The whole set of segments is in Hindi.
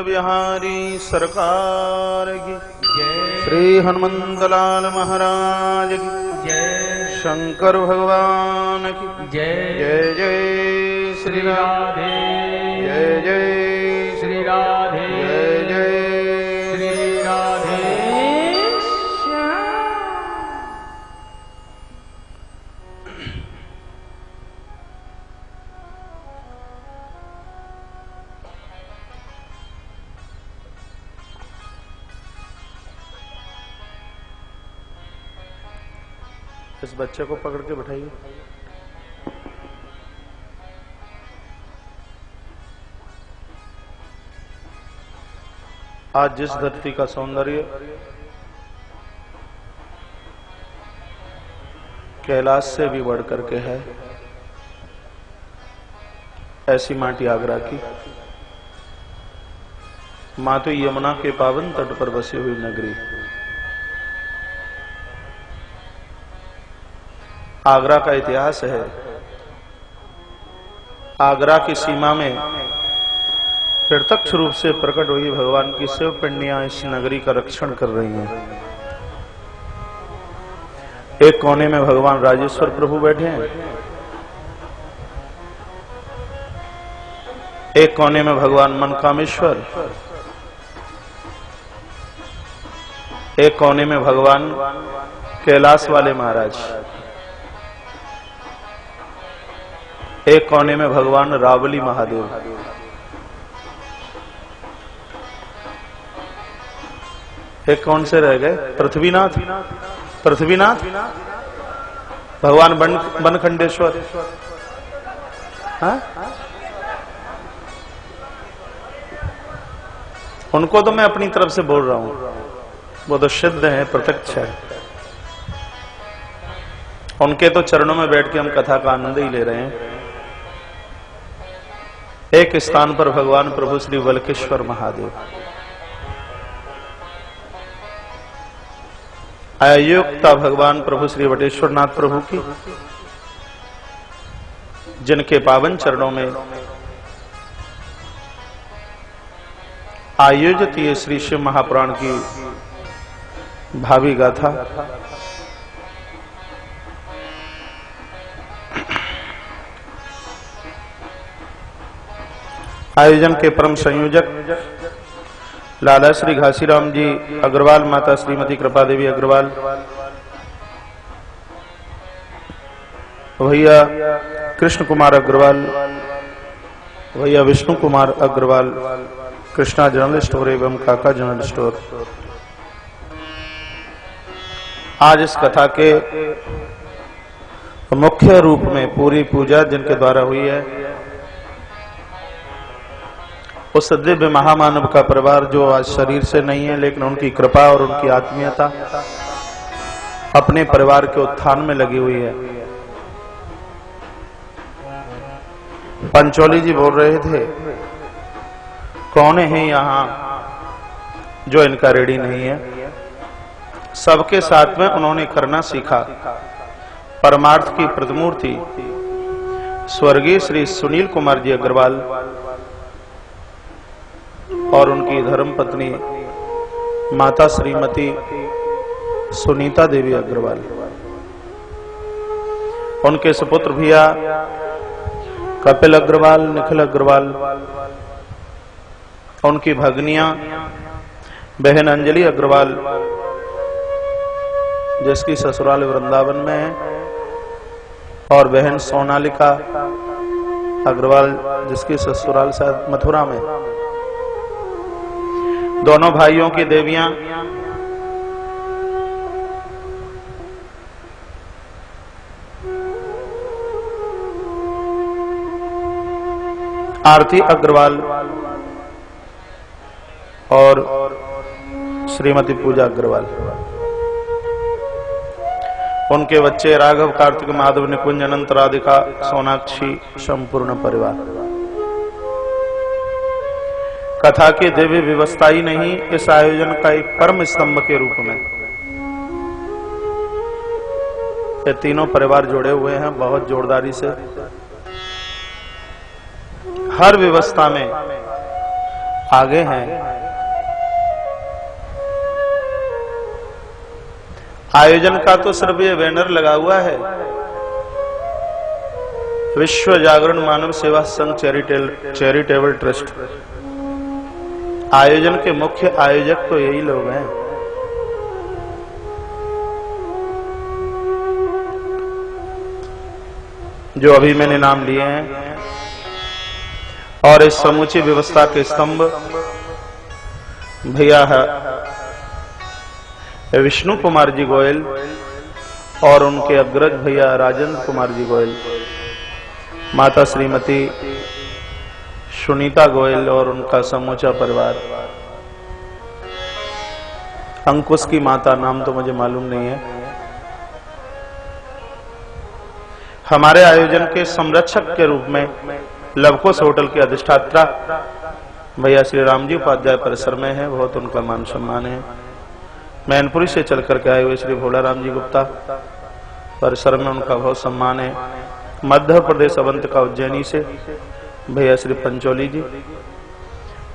बिहारी सरकार की जय। श्री हनुमंत लाल महाराज की जय। शंकर भगवान की जय। जय जय श्री राधे। जय जय श्री राधे। जय जय श्री राधे। इस बच्चे को पकड़ के बैठाइए। आज जिस धरती का सौंदर्य कैलाश से भी बढ़ करके है, ऐसी माटी आगरा की मातो यमुना के पावन तट पर बसी हुई नगरी आगरा का इतिहास है। आगरा की सीमा में प्रत्यक्ष रूप से प्रकट हुई भगवान की शिव पिंडियां इस नगरी का रक्षण कर रही हैं। एक कोने में भगवान राजेश्वर प्रभु बैठे हैं, एक कोने में भगवान मनकामेश्वर, एक कोने में भगवान कैलाश वाले महाराज, एक कोने में भगवान रावली महादेव, एक कौन से रह गए? पृथ्वीनाथ। पृथ्वीनाथ भगवान बनखंडेश्वर। हाँ? उनको तो मैं अपनी तरफ से बोल रहा हूं, वो तो सिद्ध है, प्रत्यक्ष है। उनके तो चरणों में बैठ के हम कथा का आनंद ही ले रहे हैं। एक स्थान पर भगवान प्रभु श्री वल्केश्वर महादेव, आयुक्ता भगवान प्रभु श्री वटेश्वर नाथ प्रभु की, जिनके पावन चरणों में आयोजित ये श्री शिव महापुराण की भावी गाथा आयोजन के परम संयोजक लाला श्री घासीराम जी अग्रवाल, माता श्रीमती कृपा देवी अग्रवाल, भैया कृष्ण कुमार अग्रवाल, भैया विष्णु कुमार अग्रवाल, कृष्णा जनरल स्टोर एवं काका जनरल स्टोर, आज इस कथा के मुख्य रूप में पूरी पूजा जिनके द्वारा हुई है, उस दिव्य महामानव का परिवार जो आज शरीर से नहीं है, लेकिन उनकी कृपा और उनकी आत्मीयता अपने परिवार के उत्थान में लगी हुई है। पंचोली जी बोल रहे थे, कौन है यहाँ जो इनका रेडी नहीं है। सबके साथ में उन्होंने करना सीखा। परमार्थ की प्रतिमूर्ति स्वर्गीय श्री सुनील कुमार जी अग्रवाल और उनकी धर्मपत्नी माता श्रीमती सुनीता देवी अग्रवाल, उनके सुपुत्र भैया कपिल अग्रवाल, निखिल अग्रवाल, उनकी भगनियां बहन अंजलि अग्रवाल जिसकी ससुराल वृंदावन में है, और बहन सोनालिका अग्रवाल जिसकी ससुराल शायद मथुरा में। दोनों भाइयों की देवियां आरती अग्रवाल और श्रीमती पूजा अग्रवाल, उनके बच्चे राघव, कार्तिक, माधव, निकुंज, अनंत, राधिका, सोनाक्षी, संपूर्ण परिवार। कथा की दिव्य व्यवस्था ही नहीं, इस आयोजन का एक परम स्तंभ के रूप में ये तीनों परिवार जुड़े हुए हैं बहुत जोरदारी से। हर व्यवस्था में आगे हैं। आयोजन का तो सिर्फ ये बैनर लगा हुआ है, विश्व जागरण मानव सेवा संघ चैरिटेबल ट्रस्ट। आयोजन के मुख्य आयोजक तो यही लोग हैं। जो अभी मैंने नाम लिए हैं, और इस समूची व्यवस्था के स्तंभ भैया है विष्णु कुमार जी गोयल और उनके अग्रज भैया राजेंद्र कुमार जी गोयल, माता श्रीमती सुनीता गोयल और उनका समूचा परिवार। अंकुश की माता, नाम तो मुझे मालूम नहीं है। हमारे आयोजन के संरक्षक के रूप में लवकुश होटल के अधिष्ठाता भैया श्री राम जी उपाध्याय परिसर में है, बहुत उनका मान सम्मान है। मैनपुरी से चल करके आए हुए श्री भोला राम जी गुप्ता परिसर में उनका बहुत सम्मान है। मध्य प्रदेश अवंत का उज्जैनी से भैया श्री पंचोली जी,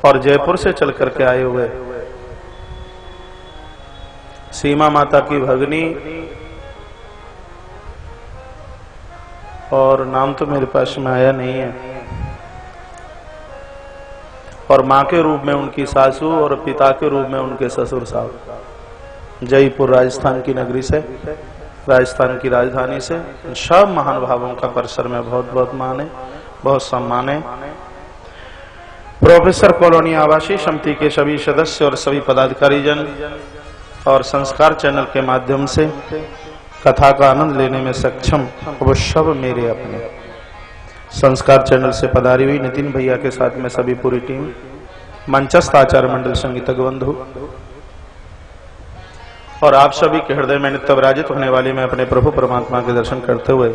और जयपुर से चल करके आए हुए सीमा माता की भगनी, और नाम तो मेरे पास में आया नहीं है, और मां के रूप में उनकी सासू और पिता के रूप में उनके ससुर साहब, जयपुर राजस्थान की नगरी से, राजस्थान की राजधानी से। सब महानुभावों का परिसर में बहुत बहुत मान है, बहुत सम्मान है। प्रोफेसर कॉलोनी आवासीय समिति के सभी सदस्य और सभी पदाधिकारी जन और संस्कार चैनल के माध्यम से कथा का आनंद लेने में सक्षम वो सब मेरे अपने। संस्कार चैनल से पधारी हुई नितिन भैया के साथ में सभी पूरी टीम, मंचस्थ आचार्य मंडल संगीतज्ञ बंधु और आप सभी के हृदय में नित्य विराजित होने वाले मैं अपने प्रभु परमात्मा के दर्शन करते हुए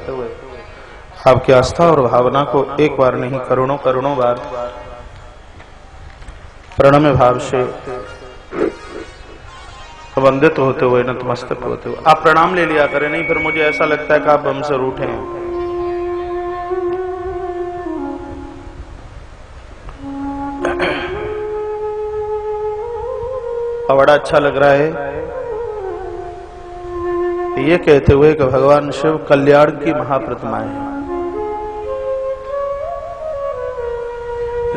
आपकी आस्था और भावना को एक बार नहीं करोड़ों करोड़ों बार प्रणम्य भाव से वंदित होते हुए, नतमस्तक होते हुए आप प्रणाम ले लिया करें, नहीं फिर मुझे ऐसा लगता है कि आप हमसे रूठे हैं। बड़ा अच्छा लग रहा है ये कहते हुए कि भगवान शिव कल्याण की महाप्रतिमाएं हैं।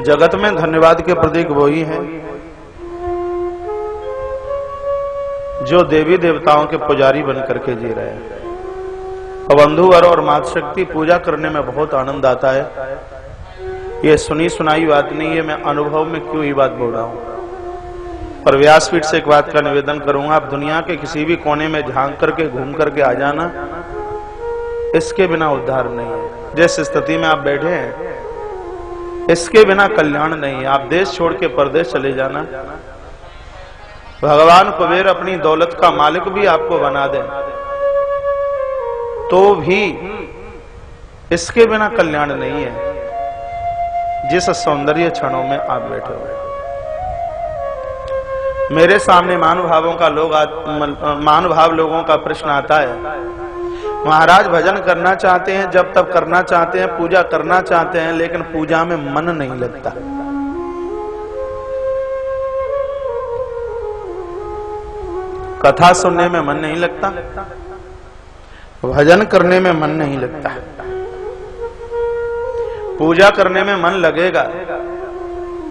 जगत में धन्यवाद के प्रतीक वो ही हैं जो देवी देवताओं के पुजारी बन करके जी रहे हैं। बंधुवर और मात शक्ति पूजा करने में बहुत आनंद आता है। ये सुनी सुनाई बात नहीं है, मैं अनुभव में क्यों ही बात बोल रहा हूं। पर व्यासपीठ से एक बात का निवेदन करूंगा, आप दुनिया के किसी भी कोने में झांक करके घूम करके आ जाना, इसके बिना उद्धार नहीं है। जिस स्थिति में आप बैठे हैं इसके बिना कल्याण नहीं है। आप देश छोड़ के परदेश चले जाना, भगवान कुबेर अपनी दौलत का मालिक भी आपको बना दे तो भी इसके बिना कल्याण नहीं है। जिस सौंदर्य क्षणों में आप बैठे हुए, मेरे सामने महानुभाव लोगों का प्रश्न आता है, महाराज भजन करना चाहते हैं, जब तब करना चाहते हैं, पूजा करना चाहते हैं, लेकिन पूजा में मन नहीं लगता। कथा सुनने में मन नहीं लगता, भजन करने में मन नहीं लगता, पूजा करने में मन लगेगा।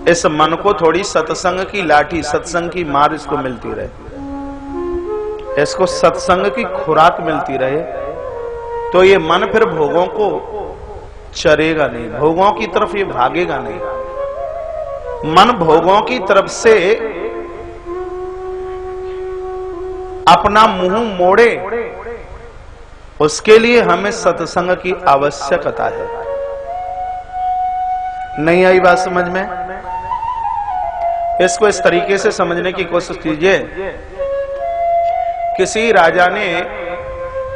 इस मन को थोड़ी सत्संग की लाठी, सत्संग की मार इसको मिलती रहे, इसको सत्संग की खुराक मिलती रहे, तो ये मन फिर भोगों को चरेगा नहीं, भोगों की तरफ ये भागेगा नहीं। मन भोगों की तरफ से अपना मुंह मोड़े, उसके लिए हमें सत्संग की आवश्यकता है। नहीं आई बात समझ में? इसको इस तरीके से समझने की कोशिश कीजिए। किसी राजा ने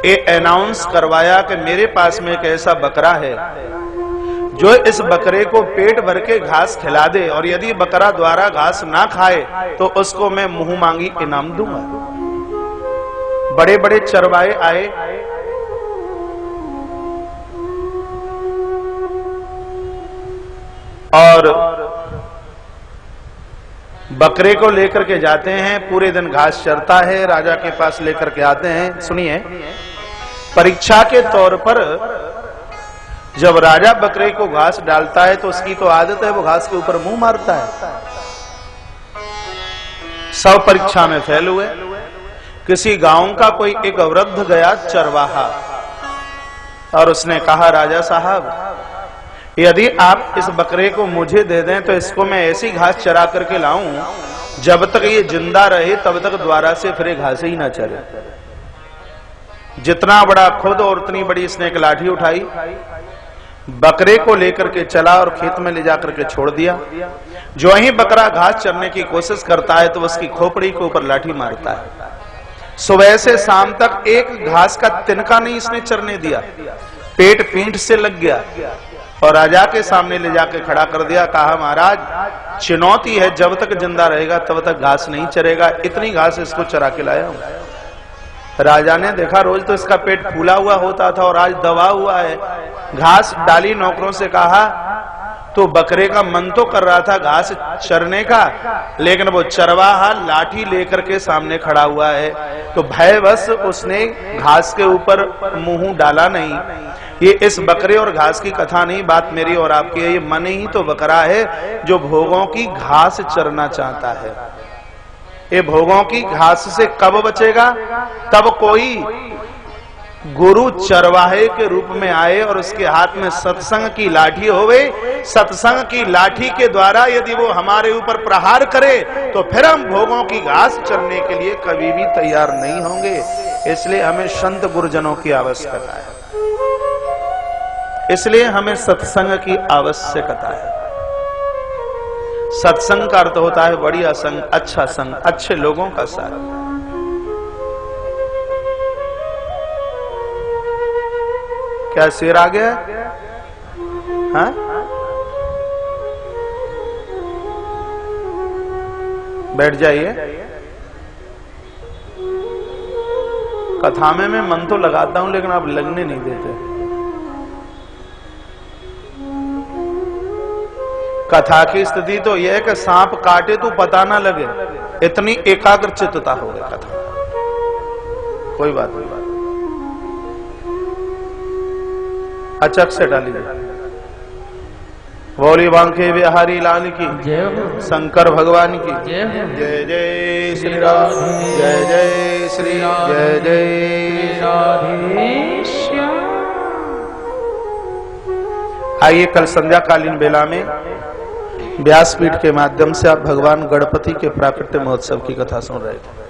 ये अनाउंस करवाया कि मेरे पास में एक ऐसा बकरा है जो इस बकरे को पेट भर के घास खिला दे, और यदि बकरा द्वारा घास ना खाए तो उसको मैं मुंह मांगी इनाम दूंगा। बड़े बड़े चरवाए आए, और बकरे को लेकर के जाते हैं, पूरे दिन घास चरता है, राजा के पास लेकर के आते हैं। सुनिए, परीक्षा के तौर पर जब राजा बकरे को घास डालता है तो उसकी तो आदत है वो घास के ऊपर मुंह मारता है। सब परीक्षा में फेल हुए। किसी गांव का कोई एक वृद्ध गया चरवाहा और उसने कहा, राजा साहब यदि आप इस बकरे को मुझे दे दें तो इसको मैं ऐसी घास चरा करके लाऊं जब तक ये जिंदा रहे तब तक द्वारा से फिर घास ही ना चरे। जितना बड़ा खुद और उतनी बड़ी इसने एक लाठी उठाई, बकरे को लेकर के चला और खेत में ले जाकर के छोड़ दिया। जो ही बकरा घास चरने की कोशिश करता है तो उसकी खोपड़ी के ऊपर लाठी मारता है। सुबह से शाम तक एक घास का तिनका नहीं इसने चरने दिया, पेट पीठ से लग गया और राजा के सामने ले जाके खड़ा कर दिया। कहा, महाराज चुनौती है, जब तक जिंदा रहेगा तब तक घास नहीं चरेगा, इतनी घास इसको चरा के लाया हूं। राजा ने देखा रोज तो इसका पेट फूला हुआ होता था और आज दबा हुआ है। घास डाली, नौकरों से कहा तो बकरे का मन तो कर रहा था घास चरने का, लेकिन वो चरवाहा लाठी लेकर के सामने खड़ा हुआ है तो भयवश उसने घास के ऊपर मुंह डाला नहीं। ये इस बकरे और घास की कथा नहीं, बात मेरी और आपकी है। ये मन ही तो बकरा है जो भोगों की घास चरना चाहता है। ये भोगों की घास से कब बचेगा? तब कोई गुरु चरवाहे के रूप में आए और उसके हाथ में सत्संग की लाठी होवे। सत्संग की लाठी के द्वारा यदि वो हमारे ऊपर प्रहार करे तो फिर हम भोगों की घास चरने के लिए कभी भी तैयार नहीं होंगे। इसलिए हमें संत गुरुजनों की आवश्यकता है, इसलिए हमें सत्संग की आवश्यकता है। सत्संग का अर्थ होता है बढ़िया संग, अच्छा संग, अच्छे लोगों का साथ। क्या शेर आ गया? हाँ? बैठ जाइए। कथा में मैं मन तो लगाता हूं लेकिन आप लगने नहीं देते। कथा की स्थिति तो यह है कि सांप काटे तो पता ना लगे, इतनी एकाग्र चित्तता हो गई कथा। कोई बात नहीं, अचक से डाली बोली बांके बिहारी लाल की जय, शंकर भगवान की जय। जय श्री राम, जय जय श्री राम, जय जय राधेश्याम। आइए कल संध्याकालीन बेला में व्यासपीठ के माध्यम से आप भगवान गणपति के प्राकट्य महोत्सव की कथा सुन रहे थे।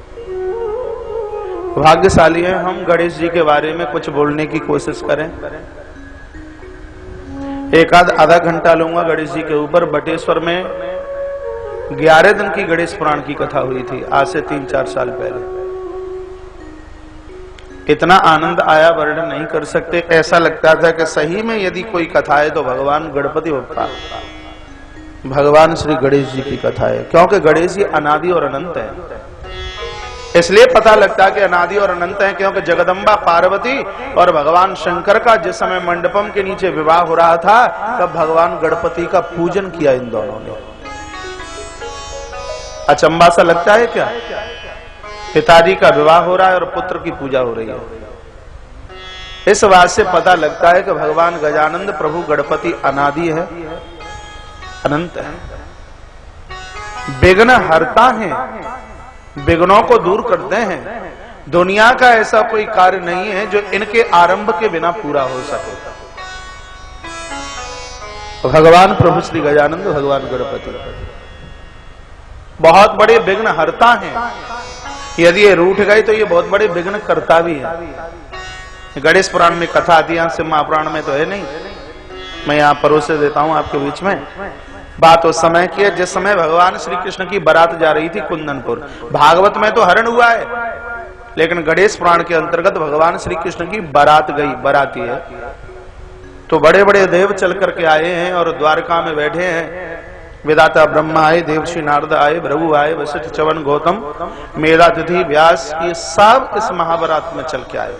भाग्यशाली हैं हम, गणेश जी के बारे में कुछ बोलने की कोशिश करें। एक आधा घंटा लूंगा गणेश जी के ऊपर। बटेश्वर में 11 दिन की गणेश पुराण की कथा हुई थी आज से 3-4 साल पहले। इतना आनंद आया वर्णन नहीं कर सकते। ऐसा लगता था कि सही में यदि कोई कथा है तो भगवान गणपति बप्पा, भगवान श्री गणेश जी की कथा है, क्योंकि गणेश जी अनादि और अनंत है। इसलिए पता लगता है कि अनादि और अनंत है, क्योंकि जगदम्बा पार्वती और भगवान शंकर का जिस समय मंडपम के नीचे विवाह हो रहा था तब भगवान गणपति का पूजन किया इन दोनों ने। अचंबा सा लगता है क्या? पिताजी का विवाह हो रहा है और पुत्र की पूजा हो रही है। इस बात से पता लगता है कि भगवान गजानंद प्रभु गणपति अनादि है, अनंत है, विघ्न हरता है, विघ्नों को दूर करते हैं। दुनिया का ऐसा कोई कार्य नहीं है जो इनके आरंभ के बिना पूरा हो सके। तो भगवान प्रभु श्री गजानंद भगवान गणपति बहुत बड़े विघ्न हरता हैं। यदि ये रूठ गए तो ये बहुत बड़े विघ्न करता भी है। गणेश पुराण में कथा आती है, शिव महापुराण में तो है नहीं। मैं यहाँ परोसे देता हूँ आपके बीच में। बात उस समय की है जिस समय भगवान श्री कृष्ण की बारात जा रही थी कुंदनपुर। भागवत में तो हरण हुआ है, लेकिन गणेश पुराण के अंतर्गत भगवान श्री कृष्ण की बारात गई, बाराती है। तो बड़े बड़े देव चल करके आए हैं और द्वारका में बैठे हैं। वेदाता ब्रह्मा आए, देवर्षि नारद आए, भृगु आए, वशिष्ठ च्यवन गौतम, मेधातिथि व्यास, ये सब इस महाबारात में चल के आए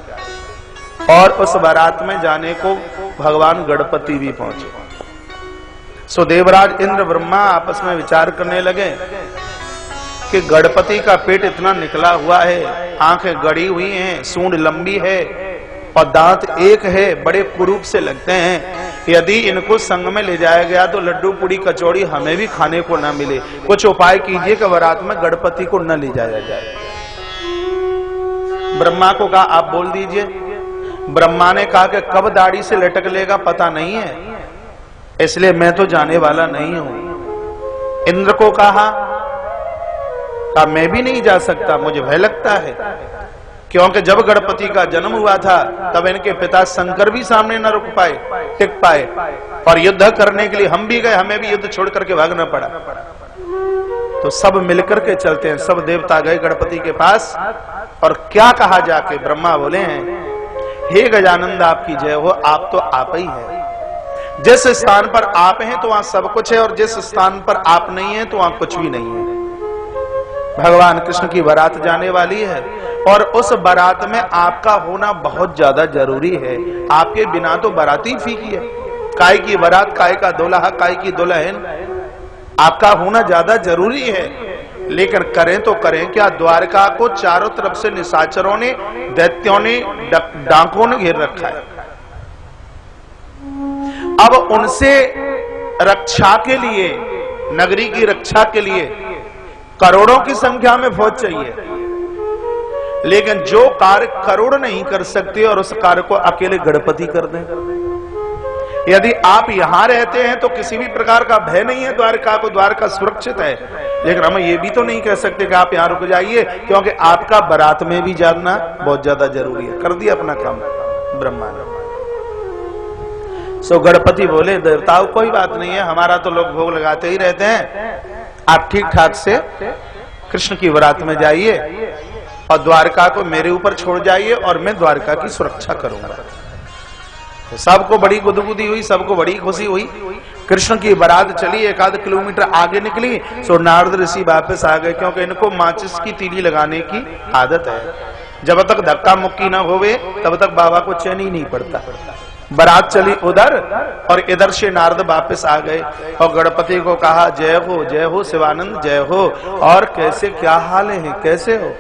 और उस बारात में जाने को भगवान गणपति भी पहुंचे। सो देवराज इंद्र ब्रह्मा आपस में विचार करने लगे कि गणपति का पेट इतना निकला हुआ है, आंखें गड़ी हुई हैं, सूंड लंबी है और दांत एक है, बड़े कुरूप से लगते हैं। यदि इनको संग में ले जाया गया तो लड्डू पूड़ी कचौड़ी हमें भी खाने को ना मिले। कुछ उपाय कीजिए कि बारात में गणपति को न ले जाया जाए। ब्रह्मा को कहा आप बोल दीजिए। ब्रह्मा ने कहा कि कब दाढ़ी से लटक लेगा पता नहीं है, इसलिए मैं तो जाने वाला नहीं हूं। इंद्र को कहा मैं भी नहीं जा सकता, मुझे भय लगता है, क्योंकि जब गणपति का जन्म हुआ था तब इनके पिता शंकर भी सामने न रुक पाए, टिक पाए, और युद्ध करने के लिए हम भी गए, हमें भी युद्ध छोड़ करके भागना पड़ा। तो सब मिलकर के चलते हैं। सब देवता गए गणपति के पास और क्या कहा जाके, ब्रह्मा बोले हैं हे गजानंद आपकी जय हो, आप तो आप ही है। जिस स्थान पर आप हैं तो वहां सब कुछ है, और जिस स्थान पर आप नहीं है तो वहां कुछ भी नहीं है। भगवान कृष्ण की बारात जाने वाली है और उस बारात में आपका होना बहुत ज्यादा जरूरी है। आपके बिना तो बाराती फीकी है। काय की बारात, काय का दुल्हा, काय की दुल्हन, आपका होना ज्यादा जरूरी है। लेकिन करें तो करें क्या, द्वारका को चारों तरफ से निशाचरों ने, दैत्यों ने, डांकों ने घेर रखा है। अब उनसे रक्षा के लिए, नगरी की रक्षा के लिए करोड़ों की संख्या में फौज चाहिए, लेकिन जो कार्य करोड़ नहीं कर सकते और उस कार्य को अकेले गणपति कर दें। यदि आप यहां रहते हैं तो किसी भी प्रकार का भय नहीं है, द्वारका को, द्वारका सुरक्षित है। लेकिन हम ये भी तो नहीं कह सकते कि आप यहां रुक जाइए, क्योंकि आपका बारात में भी जाना बहुत ज्यादा जरूरी है। कर दिया अपना काम ब्रह्मा ने। सो गणपति बोले देवताओं कोई बात नहीं है, हमारा तो लोग भोग लगाते ही रहते हैं, आप ठीक ठाक से कृष्ण की बारात में जाइए और द्वारका को मेरे ऊपर छोड़ जाइए और मैं द्वारका की सुरक्षा करूंगा। तो सबको बड़ी गुदगुदी हुई, सबको बड़ी खुशी हुई। कृष्ण की बारात चली, 1 किलोमीटर आगे निकली, सो नारद ऋषि वापस आ गए, क्योंकि इनको माचिस की तीली लगाने की आदत है। जब तक धक्का मुक्की ना होवे तब तक बाबा को चैन ही नहीं पड़ता। बारात चली उधर और इधर से नारद वापस आ गए और गणपति को कहा जय हो शिवानंद, जय हो, और कैसे, क्या हाल है, कैसे हो?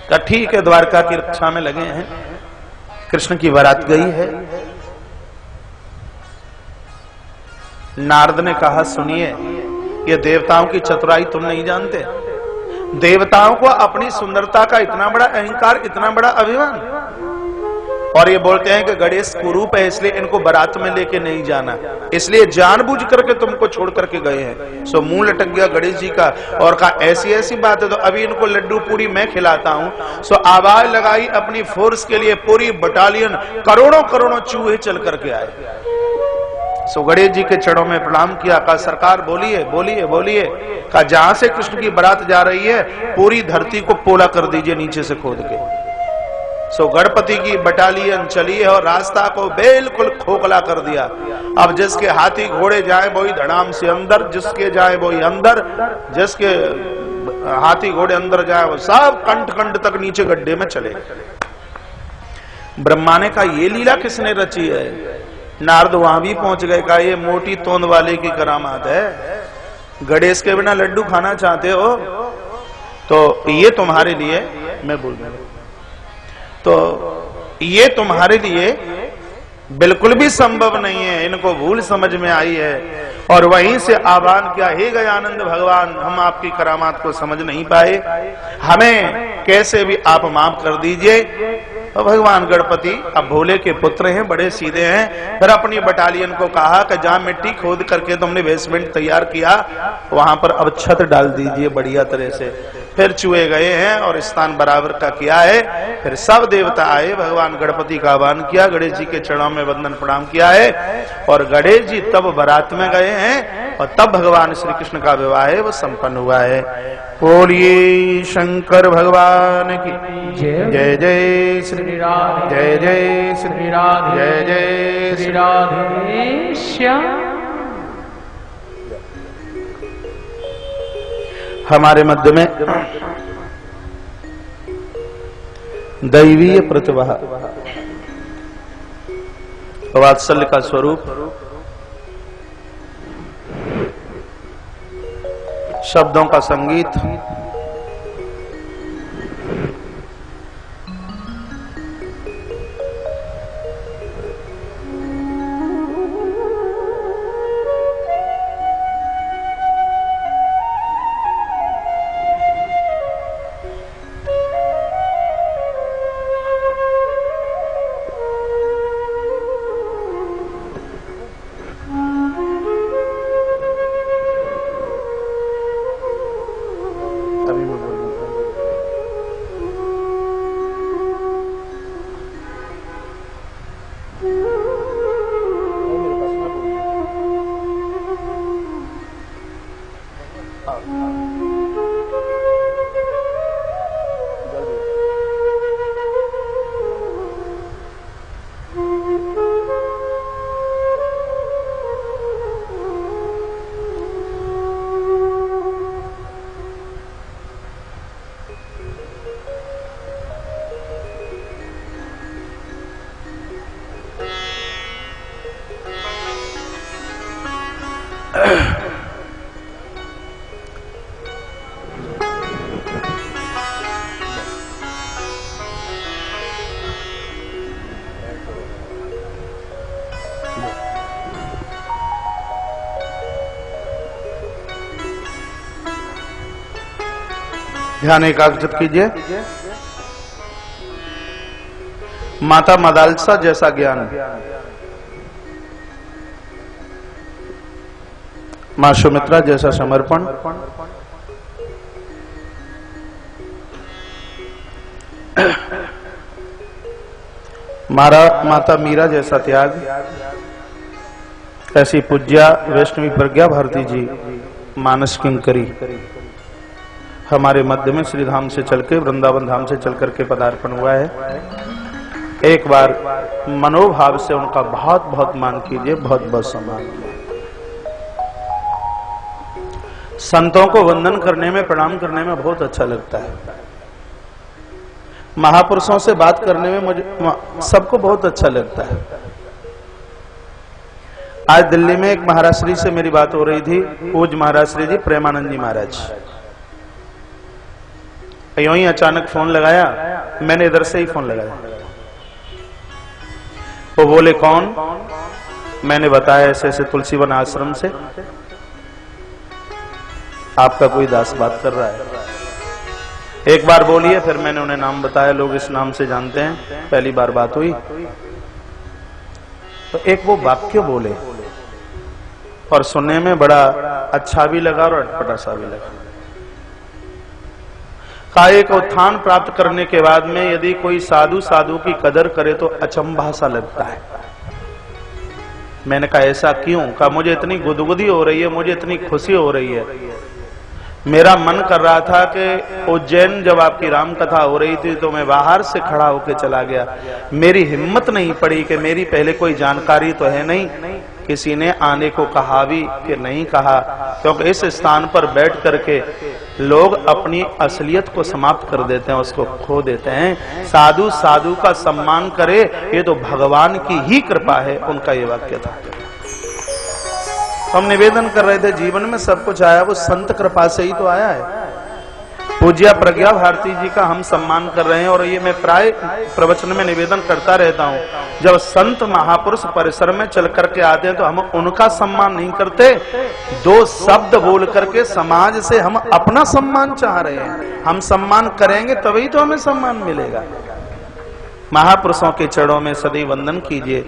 तो ठीक है, द्वारका की रक्षा में लगे हैं। कृष्ण की बारात गई है। नारद ने कहा सुनिए, ये देवताओं की चतुराई तुम नहीं जानते। देवताओं को अपनी सुंदरता का इतना बड़ा अहंकार, इतना बड़ा अभिमान, और ये बोलते हैं कि गणेश कुरूप है इसलिए इनको बारात में लेके नहीं जाना, इसलिए जानबूझ करके तुमको छोड़ करके गए हैं। सो मुंह लटक गया गणेश जी का और कहा ऐसी ऐसी बात है तो अभी इनको लड्डू पूरी मैं खिलाता हूं। सो आवाज लगाई अपनी फोर्स के लिए, पूरी बटालियन, करोड़ों करोड़ों चूहे चल करके आए। सो गणेश जी के चरणों में प्रणाम किया, कहा सरकार बोलिए बोलिए बोलिए। कहा जहां से कृष्ण की बारात जा रही है पूरी धरती को पोला कर दीजिए नीचे से खोद के। सो गणपति की बटालियन चली है और रास्ता को बिल्कुल खोखला कर दिया। अब जिसके हाथी घोड़े जाए वही धड़ाम से अंदर, जिसके जाए वही अंदर, जिसके हाथी घोड़े अंदर जाए वो सब कंठ कंठ तक नीचे गड्ढे में चले। ब्रह्मा ने कहा ये लीला किसने रची है? नारद वहां भी पहुंच गए, कहा ये मोटी तोंद वाले की करामात है। गणेश के बिना लड्डू खाना चाहते हो तो ये तुम्हारे लिए, मैं बोल रहा हूं, तो ये तुम्हारे लिए बिल्कुल भी संभव नहीं है। इनको भूल समझ में आई है और वहीं से आह्वान किया, हे गजानंद भगवान, हम आपकी करामात को समझ नहीं पाए, हमें कैसे भी आप माफ कर दीजिए। तो भगवान गणपति अब भोले के पुत्र हैं, बड़े सीधे हैं। फिर अपनी बटालियन को कहा कि जहां मिट्टी खोद करके तुमने बेसमेंट तैयार किया वहां पर अब छत डाल दीजिए बढ़िया तरह से। फिर चूहे गए हैं और स्थान बराबर का किया है। फिर सब देवता आए, भगवान गणपति का आह्वान किया, गणेश जी के चरणों में वंदन प्रणाम किया है और गणेश जी तब बारात में गए हैं और तब भगवान श्री कृष्ण का विवाह है वो संपन्न हुआ है। बोलिए शंकर भगवान की जय। जय श्री राधे, जय जय श्री राधे, जय जय श्री राधे श्याम। हमारे मध्य में दैवीय प्रतिभा, वात्सल्य का स्वरूप शब्दों का संगीत। ध्यान एकाग्रचित कीजिए। माता मदालसा जैसा ज्ञान, मां सुमित्रा जैसा समर्पण, माता मीरा जैसा त्याग, ऐसी पूज्या वैष्णवी प्रज्ञा भारती जी मानस किंकरी हमारे मध्य में श्री धाम से चल के, वृंदावन धाम से चल करके पदार्पण हुआ है। एक बार मनोभाव से उनका बहुत बहुत मान कीजिए, बहुत बहुत सम्मान। संतों को वंदन करने में, प्रणाम करने में बहुत अच्छा लगता है। महापुरुषों से बात करने में मुझे सबको बहुत अच्छा लगता है। आज दिल्ली में एक महाराज श्री से मेरी बात हो रही थी, पूज्य महाराज श्री जी प्रेमानंद जी महाराज। यूं ही अचानक फोन लगाया, मैंने इधर से ही फोन लगाया। वो बोले कौन? मैंने बताया ऐसे ऐसे तुलसीवन आश्रम से आपका कोई दास बात कर रहा है। एक बार बोलिए, फिर मैंने उन्हें नाम बताया, लोग इस नाम से जानते हैं, पहली बार बात हुई। तो एक वो वाक्य बोले और सुनने में बड़ा अच्छा भी लगा और अटपटा सा भी लगा। काये को उत्थान प्राप्त करने के बाद में यदि कोई साधु साधु की कदर करे तो अचंभा सा लगता है। मैंने कहा ऐसा क्यों? कहा मुझे इतनी गुदगुदी हो रही है, मुझे इतनी खुशी हो रही है। मेरा मन कर रहा था कि उज्जैन जब आपकी राम कथा हो रही थी तो मैं बाहर से खड़ा होकर चला गया। मेरी हिम्मत नहीं पड़ी कि मेरी पहले कोई जानकारी तो है नहीं, किसी ने आने को कहा भी कि नहीं कहा, क्योंकि इस स्थान पर बैठ करके लोग अपनी असलियत को समाप्त कर देते हैं, उसको खो देते हैं। साधु साधु का सम्मान करे, ये तो भगवान की ही कृपा है, उनका ये वाक्य था। हम निवेदन कर रहे थे, जीवन में सब कुछ आया वो संत कृपा से ही तो आया है। पूज्या प्रज्ञा भारती जी का हम सम्मान कर रहे हैं और ये मैं प्राय प्रवचन में निवेदन करता रहता हूँ। जब संत महापुरुष परिसर में चल करके आते हैं तो हम उनका सम्मान नहीं करते, दो शब्द बोल करके समाज से हम अपना सम्मान चाह रहे हैं। हम सम्मान करेंगे तभी तो हमें सम्मान मिलेगा। महापुरुषों के चरणों में सदैव वंदन कीजिए,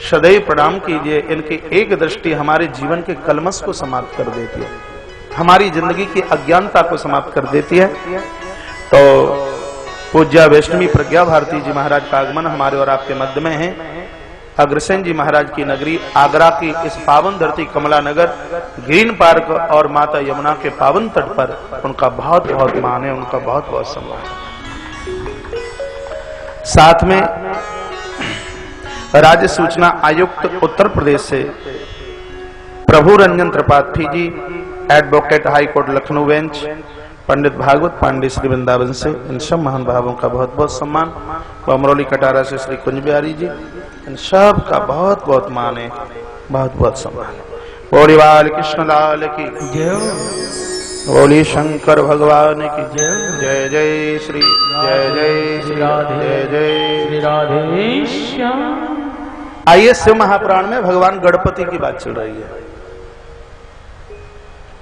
सदैव प्रणाम कीजिए। इनकी एक दृष्टि हमारे जीवन के कलमश को समाप्त कर देती है, हमारी जिंदगी की अज्ञानता को समाप्त कर देती है। तो पूज्या वैष्णवी प्रज्ञा भारती जी महाराज का आगमन हमारे और आपके मध्य में है। अग्रसेन जी महाराज की नगरी आगरा की इस पावन धरती कमला नगर, ग्रीन पार्क और माता यमुना के पावन तट पर उनका बहुत बहुत मान है, उनका बहुत बहुत सम्मान। साथ में राज्य सूचना आयुक्त उत्तर प्रदेश से Prabhu Ranjan Tripathi ji, advocate high court Lucknow bench, Pandit Bhagwat Pandey Shri Vrindavan से, इन सब महान भावों का बहुत बहुत सम्मान। अमरोली कटारा से श्री कुंज बिहारी जी, इन सब का बहुत बहुत मान है, बहुत बहुत सम्मान। बोरीवाल कृष्णलाल की जय। बोलिए शंकर भगवान की जय। जय जय श्री राधे जय राधेश्याम। आइए शिव महापुराण में भगवान गणपति की बात चल रही है।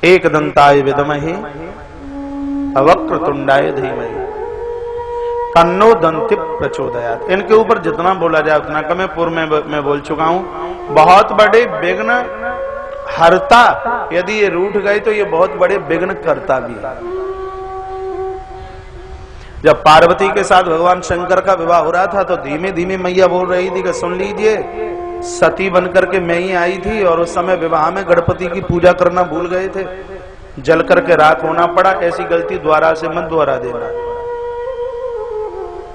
एक दंताय विद्महे वक्रतुंडाय धीमहि तन्नो दंति प्रचोदयात्। इनके ऊपर जितना बोला जाए उतना कम है। पूर्व में मैं बोल चुका हूं, बहुत बड़े विघ्न हरता। यदि ये रूठ गए तो ये बहुत बड़े विघ्न करता भी है। जब पार्वती के साथ भगवान शंकर का विवाह हो रहा था तो धीमे धीमे मैया बोल रही थी कि सुन लीजिए, सती बनकर के मैं ही आई थी और उस समय विवाह में गणपति की पूजा करना भूल गए थे, जल करके राख होना पड़ा। ऐसी गलती द्वारा से मत दोहरा देना।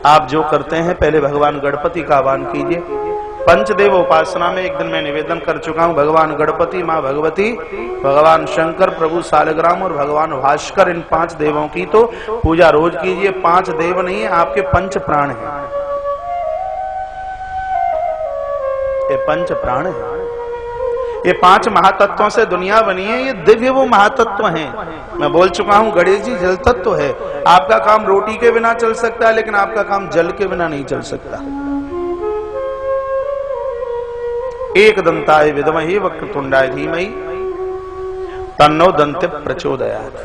आप जो करते हैं पहले भगवान गणपति का आह्वान कीजिए। पंचदेव उपासना में एक दिन मैं निवेदन कर चुका हूं, भगवान गणपति, मां भगवती, भगवान शंकर, प्रभु सालग्राम और भगवान भास्कर, इन 5 देवों की तो पूजा रोज कीजिए। 5 देव नहीं है, आपके 5 प्राण हैं। ये 5 प्राण हैं। ये 5 महातत्वों से दुनिया बनी है। ये दिव्य वो महातत्व हैं। मैं बोल चुका हूं, गणेश जी जल तत्व है। आपका काम रोटी के बिना चल सकता है, लेकिन आपका काम जल के बिना नहीं चल सकता। एक दंताय विद्महे वक्रतुंडाय धीमहि तन्नो दंति प्रचोदयात्।